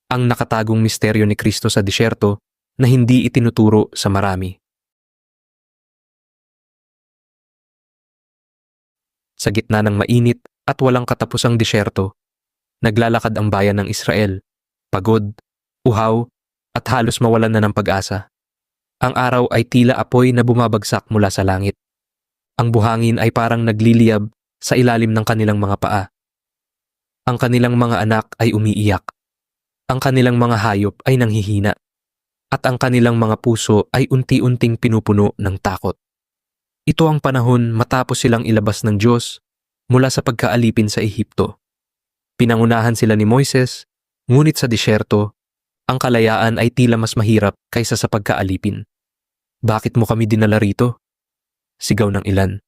ang nakatagong misteryo ni Kristo sa disyerto na hindi itinuturo sa marami. Sa gitna ng mainit at walang katapusang disyerto, naglalakad ang bayan ng Israel, pagod, uhaw, at halos mawalan na ng pag-asa. Ang araw ay tila apoy na bumabagsak mula sa langit. Ang buhangin ay parang nagliliyab sa ilalim ng kanilang mga paa. Ang kanilang mga anak ay umiiyak. Ang kanilang mga hayop ay nanghihina. At ang kanilang mga puso ay unti-unting pinupuno ng takot. Ito ang panahon matapos silang ilabas ng Diyos mula sa pagkaalipin sa Ehipto. Pinangunahan sila ni Moises, ngunit sa disyerto, ang kalayaan ay tila mas mahirap kaysa sa pagkaalipin. Bakit mo kami dinala rito? Sigaw ng ilan.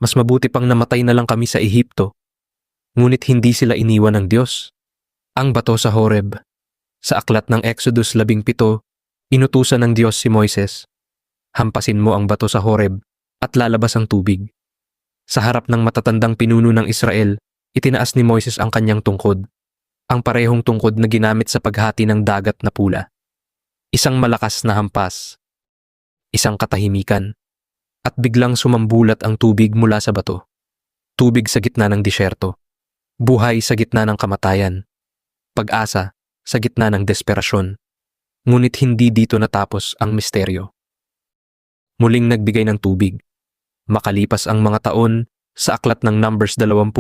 Mas mabuti pang namatay na lang kami sa Ehipto. Ngunit hindi sila iniwan ng Diyos. Ang bato sa Horeb. Sa aklat ng Exodus 17, inutusan ng Diyos si Moises. Hampasin mo ang bato sa Horeb at lalabas ang tubig. Sa harap ng matatandang pinuno ng Israel, itinaas ni Moises ang kanyang tungkod. Ang parehong tungkod na ginamit sa paghati ng dagat na pula. Isang malakas na hampas. Isang katahimikan. At biglang sumambulat ang tubig mula sa bato. Tubig sa gitna ng disyerto. Buhay sa gitna ng kamatayan. Pag-asa sa gitna ng desperasyon. Ngunit hindi dito natapos ang misteryo. Muling nagbigay ng tubig. Makalipas ang mga taon, sa aklat ng Numbers 20,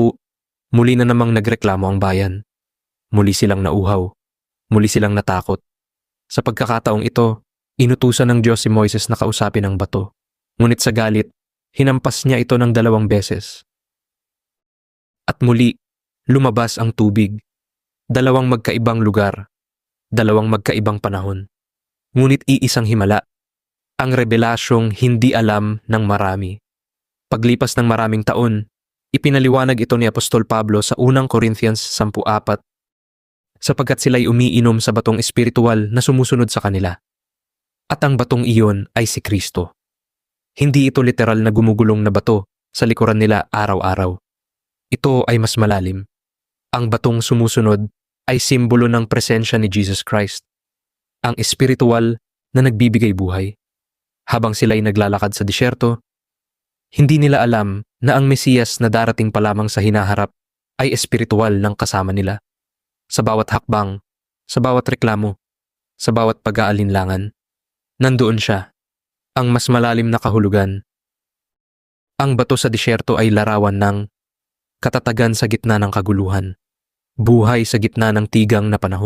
muli na namang nagreklamo ang bayan. Muli silang nauhaw. Muli silang natakot. Sa pagkakataong ito, inutusan ng Diyos si Moises na kausapin ang bato. Ngunit sa galit, hinampas niya ito ng 2 beses. At muli, lumabas ang tubig. 2 magkaibang lugar. 2 magkaibang panahon. Ngunit iisang himala. Ang rebelasyong hindi alam ng marami. Paglipas ng maraming taon, ipinaliwanag ito ni Apostol Pablo sa unang Corinthians 10:4, sapagkat sila'y umiinom sa batong espiritual na sumusunod sa kanila. At ang batong iyon ay si Kristo. Hindi ito literal na gumugulong na bato sa likuran nila araw-araw. Ito ay mas malalim. Ang batong sumusunod ay simbolo ng presensya ni Jesus Christ, ang espiritual na nagbibigay buhay. Habang sila'y naglalakad sa disyerto, hindi nila alam na ang Mesiyas na darating pa lamang sa hinaharap ay espiritual ng kasama nila. Sa bawat hakbang, sa bawat reklamo, sa bawat pag-aalinlangan, nandoon siya, ang mas malalim na kahulugan. Ang bato sa disyerto ay larawan ng katatagan sa gitna ng kaguluhan, buhay sa gitna ng tigang na panahon.